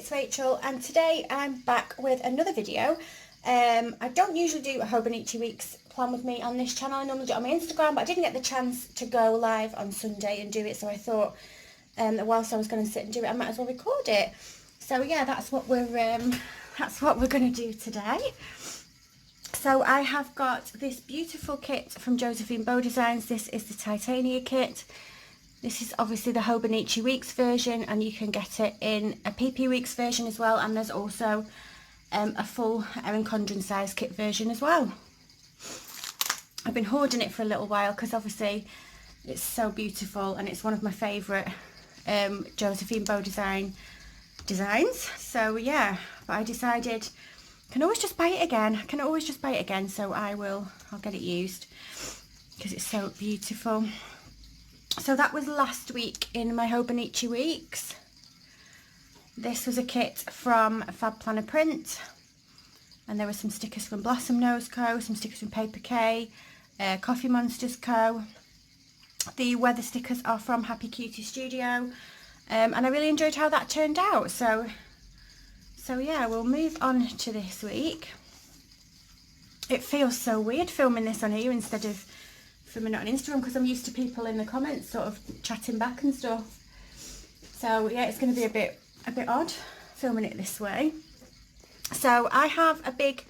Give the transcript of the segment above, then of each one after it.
it's Rachel, and today I'm back with another video. I don't usually do a Hobonichi Weeks plan with me on this channel. I normally do it on my Instagram, but I didn't get the chance to go live on Sunday and do it, so I thought that whilst I was going to sit and do it, I might as well record it. So yeah, that's what we're going to do today. So I have got this beautiful kit from Josephine Bow Designs. This is the Titania kit. This is obviously the Hobonichi Weeks version, and you can get it in a PP Weeks version as well, and there's also a full Erin Condren size kit version as well. I've been hoarding it for a little while because obviously it's so beautiful and it's one of my favourite Josephine Bow designs. So yeah, but I decided I can always just buy it again. So I'll get it used because it's so beautiful. So that was last week in my Hobonichi Weeks. This was a kit from Fab Planner Print, and there were some stickers from Blossom Nose Co, some stickers from Paper K, Coffee Monsters Co. The weather stickers are from Happy Cutie Studio, and I really enjoyed how that turned out. So yeah, we'll move on to this week. It feels so weird filming this on here instead of filming it on Instagram, because I'm used to people in the comments sort of chatting back and stuff. So yeah, it's going to be a bit odd filming it this way. So I have a big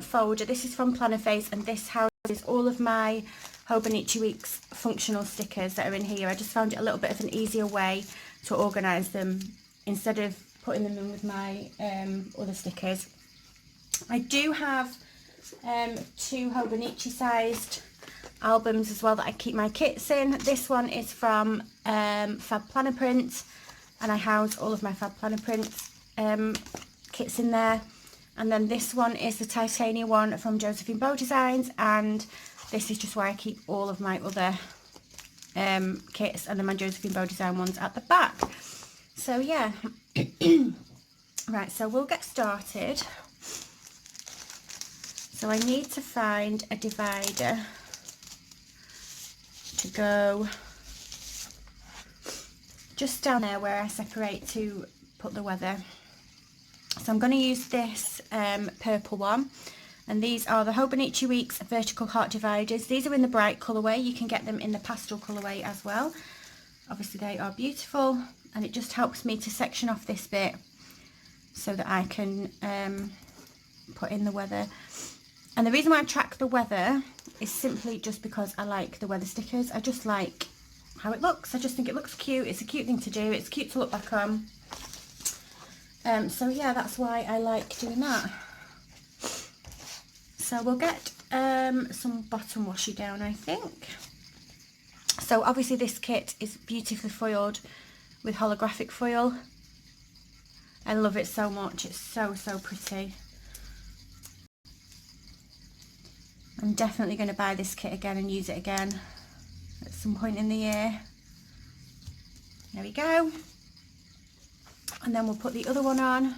folder. This is from Planner Face, and this houses all of my Hobonichi Weeks functional stickers that are in here. I just found it a little bit of an easier way to organise them instead of putting them in with my other stickers. I do have 2 Hobonichi sized albums as well that I keep my kits in. This one is from Fab Planner Print, and I house all of my Fab Planner Print kits in there. And then this one is the Titania one from Josephine Bow Designs, and this is just where I keep all of my other kits, and then my Josephine Bow Design ones at the back. So yeah. Right, so we'll get started. So I need to find a divider to go just down there where I separate to put the weather. So I'm going to use this purple one, and these are the Hobonichi Weeks vertical heart dividers. These are in the bright colourway. You can get them in the pastel colourway as well. Obviously they are beautiful, and it just helps me to section off this bit so that I can put in the weather. And the reason why I track the weather is simply just because I like the weather stickers. I just like how it looks. I just think it looks cute. It's a cute thing to do. It's cute to look back on. So yeah, that's why I like doing that. So we'll get some bottom washi down, I think. So obviously this kit is beautifully foiled with holographic foil. I love it so much. It's so pretty. I'm definitely going to buy this kit again and use it again at some point in the year. There we go. And then we'll put the other one on.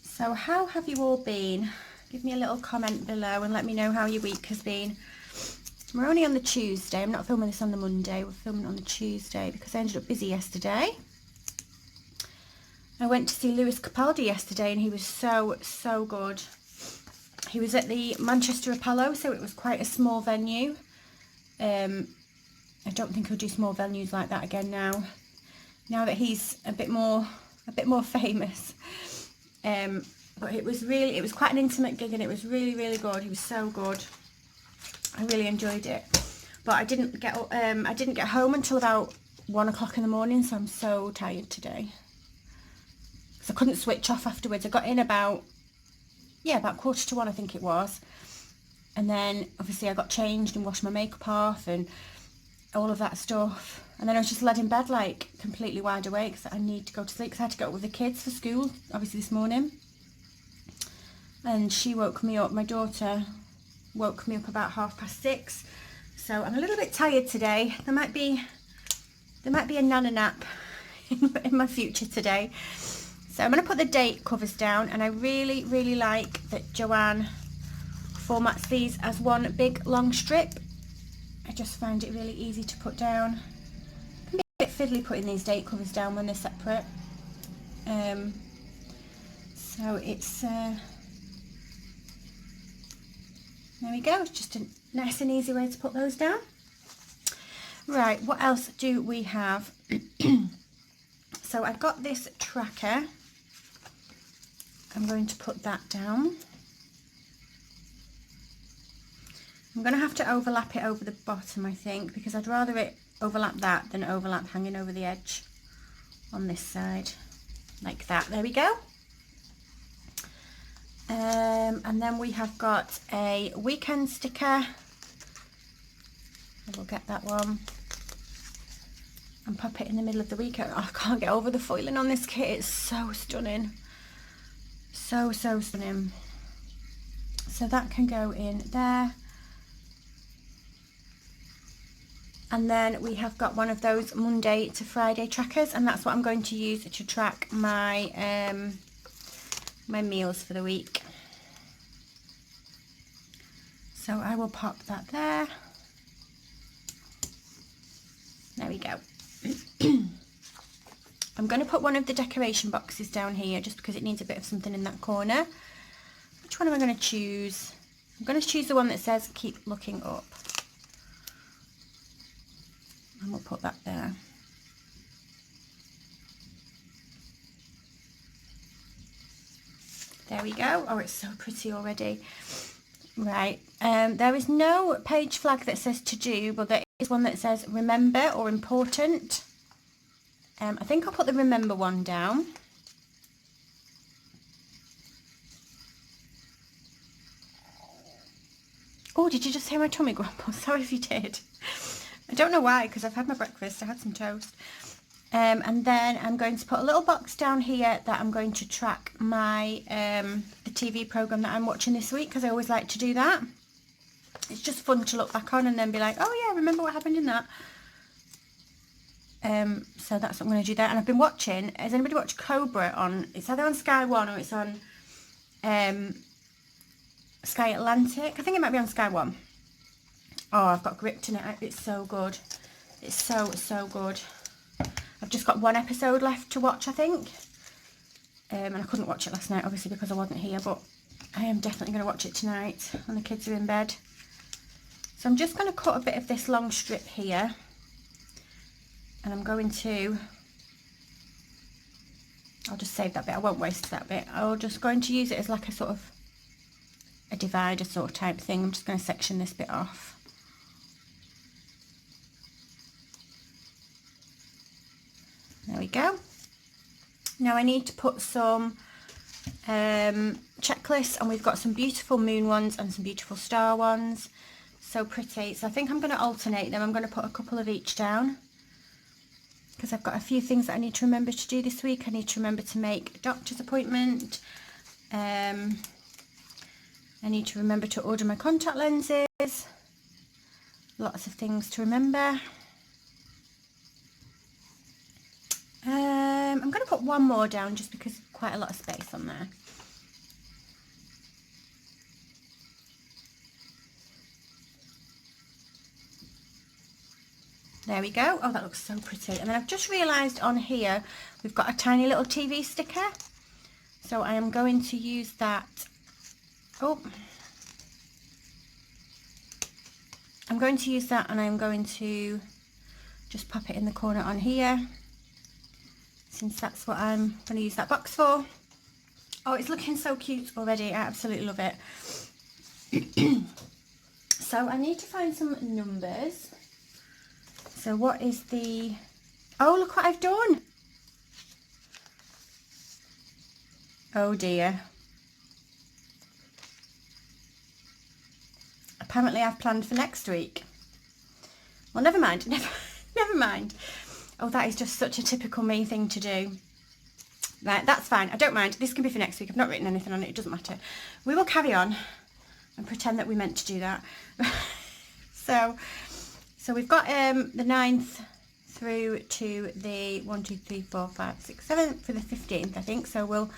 So how have you all been? Give me a little comment below and let me know how your week has been. We're only on the Tuesday. I'm not filming this on the Monday. We're filming on the Tuesday because I ended up busy yesterday. I went to see Lewis Capaldi yesterday, and he was so good. He was at the Manchester Apollo, so it was quite a small venue. I don't think he'll do small venues like that again now that he's a bit more famous. But it was quite an intimate gig, and it was really good. He was so good. I really enjoyed it. But I didn't get home until about 1 o'clock in the morning, so I'm so tired today. I couldn't switch off afterwards. I got in about 1:45, I think it was, and then obviously I got changed and washed my makeup off and all of that stuff, and then I was just laid in bed like completely wide awake because I need to go to sleep because I had to go up with the kids for school obviously this morning, and she woke me up. My daughter woke me up about 6:30, so I'm a little bit tired today. There might be a nana nap in my future today. So I'm going to put the date covers down, and I really like that Joanne formats these as one big long strip. I just find it really easy to put down. It can be a bit fiddly putting these date covers down when they're separate. So it's, there we go, it's just a nice and easy way to put those down. Right, what else do we have? So I've got this tracker. I'm going to put that down. I'm going to have to overlap it over the bottom, I think, because I'd rather it overlap that than overlap hanging over the edge on this side, like that. There we go. And then we have got a weekend sticker. I will get that one and pop it in the middle of the weekend. Oh, I can't get over the foiling on this kit. It's so stunning. So stunning. So that can go in there. And then we have got one of those Monday to Friday trackers, and that's what I'm going to use to track my my meals for the week. So I will pop that there. There we go. I'm going to put one of the decoration boxes down here just because it needs a bit of something in that corner. Which one am I going to choose? I'm going to choose the one that says keep looking up. And we'll put that there. There we go. Oh, it's so pretty already. Right. There is no page flag that says to do, but there is one that says remember or important. I think I'll put the remember one down. Oh, did you just hear my tummy grumble? Sorry if you did. I don't know why, because I've had my breakfast. I had some toast. And then I'm going to put a little box down here that I'm going to track my the TV programme that I'm watching this week, because I always like to do that. It's just fun to look back on and then be like, oh yeah, remember what happened in that. So that's what I'm going to do there. And I've been watching, has anybody watched Cobra on, it's either on Sky One or it's on Sky Atlantic. I think it might be on Sky One. Oh, I've got gripped in it. It's so good. It's so good. I've just got one episode left to watch, I think. And I couldn't watch it last night, obviously, because I wasn't here. But I am definitely going to watch it tonight when the kids are in bed. So I'm just going to cut a bit of this long strip here. And I'm going to... I'll just save that bit. I won't waste that bit. I'm just going to use it as like a sort of a divider sort of type thing. I'm just going to section this bit off. There we go. Now I need to put some checklists, and we've got some beautiful moon ones and some beautiful star ones. So pretty. So I think I'm going to alternate them. I'm going to put a couple of each down, because I've got a few things that I need to remember to do this week. I need to remember to make a doctor's appointment. I need to remember to order my contact lenses. Lots of things to remember. I'm going to put one more down just because quite a lot of space on there. There we go. Oh, that looks so pretty. And then I've just realised on here we've got a tiny little TV sticker. So I am going to use that. Oh. I'm going to use that, and I'm going to just pop it in the corner on here, since that's what I'm going to use that box for. Oh, it's looking so cute already. I absolutely love it. So I need to find some numbers. So what is the... Oh, look what I've done. Oh dear. Apparently I've planned for next week. Well, never mind. Never mind. Oh, that is just such a typical me thing to do. Right, that's fine. I don't mind. This can be for next week. I've not written anything on it. It doesn't matter. We will carry on and pretend that we meant to do that. So we've got the 9th through to the 1, 2, 3, 4, 5, 6, 7 for the 15th, I think. So we'll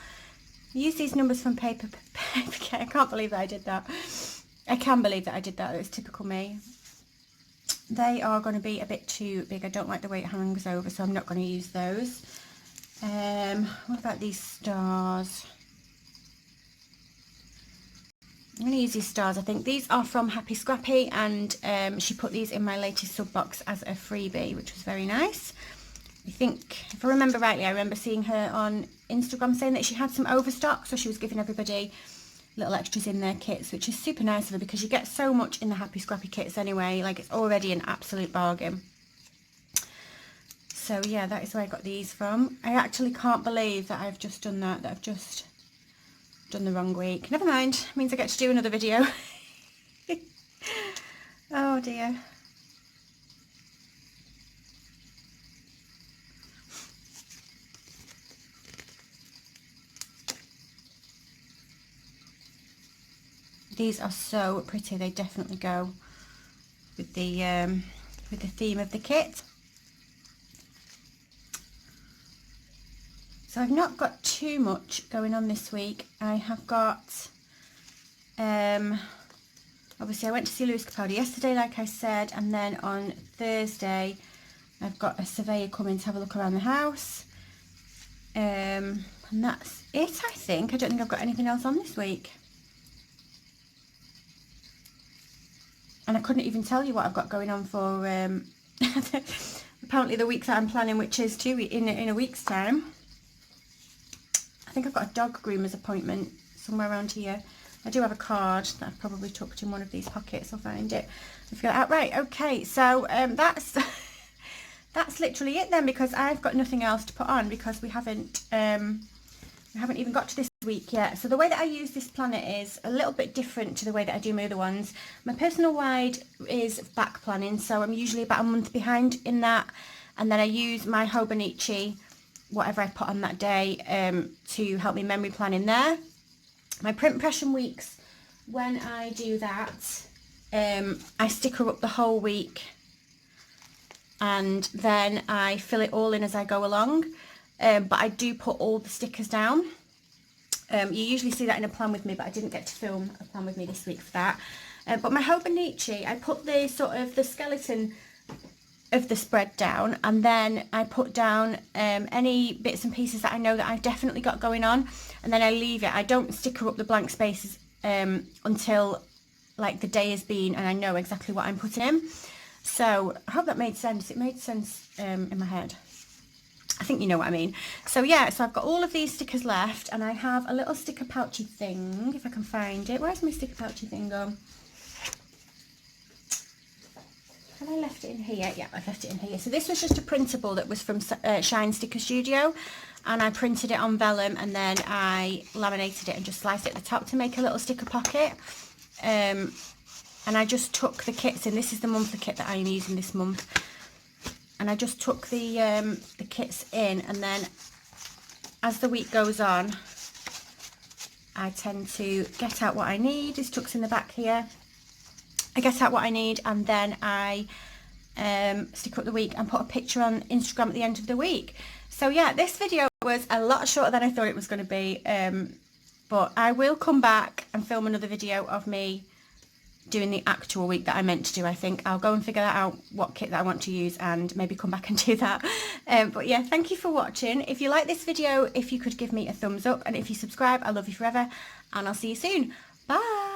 use these numbers from paper. I can't believe that I did that. I can believe that I did that. It's typical me. they are going to be a bit too big. I don't like the way it hangs over, so I'm not going to use those. What about these stars? I'm going to use these stars. I think these are from Happy Scrappy, and she put these in my latest sub box as a freebie, which was very nice. I think, if I remember rightly, I remember seeing her on Instagram saying that she had some overstock, so she was giving everybody little extras in their kits, which is super nice of her, because you get so much in the Happy Scrappy kits anyway. Like, it's already an absolute bargain. So yeah, that is where I got these from. I actually can't believe that I've just done that I've just done the wrong week. Never mind, it means I get to do another video. Oh dear. These are so pretty. They definitely go with the theme of the kit. So I've not got too much going on this week. I have got, obviously I went to see Lewis Capaldi yesterday, like I said, and then on Thursday I've got a surveyor coming to have a look around the house. And that's it, I think. I don't think I've got anything else on this week. And I couldn't even tell you what I've got going on for apparently the week that I'm planning, which is in a week's time. I think I've got a dog groomer's appointment somewhere around here. I do have a card that I've probably tucked in one of these pockets. I'll find it. I've got out right. Okay, so that's literally it then, because I've got nothing else to put on, because we haven't even got to this week yet. So the way that I use this planner is a little bit different to the way that I do my other ones. My personal wide is back planning, so I'm usually about a month behind in that, and then I use my Hobonichi, whatever I put on that day, to help me memory plan in there. My print impression weeks, when I do that, I sticker up the whole week, and then I fill it all in as I go along. But I do put all the stickers down. You usually see that in a plan with me, but I didn't get to film a plan with me this week for that. But my Hobonichi, I put the sort of the skeleton of the spread down, and then I put down any bits and pieces that I know that I've definitely got going on, and then I leave it. I don't sticker up the blank spaces until like the day has been and I know exactly what I'm putting in. So I hope that made sense. It made sense in my head. I think you know what I mean. So yeah, so I've got all of these stickers left, and I have a little sticker pouchy thing, if I can find it. Where's my sticker pouchy thing gone? Have I left it in here? Yeah, I've left it in here. So this was just a printable that was from Shine Sticker Studio, and I printed it on vellum, and then I laminated it and just sliced it at the top to make a little sticker pocket. And I just took the kits in. This is the monthly kit that I am using this month. And I just took the kits in, and then as the week goes on, I tend to get out what I need. This tucks in the back here. I get out what I need, and then I stick up the week and put a picture on Instagram at the end of the week. So yeah, this video was a lot shorter than I thought it was going to be, but I will come back and film another video of me doing the actual week that I meant to do. I think I'll go and figure that out, what kit that I want to use, and maybe come back and do that. But yeah, thank you for watching. If you like this video, if you could give me a thumbs up, and if you subscribe, I love you forever, and I'll see you soon. Bye.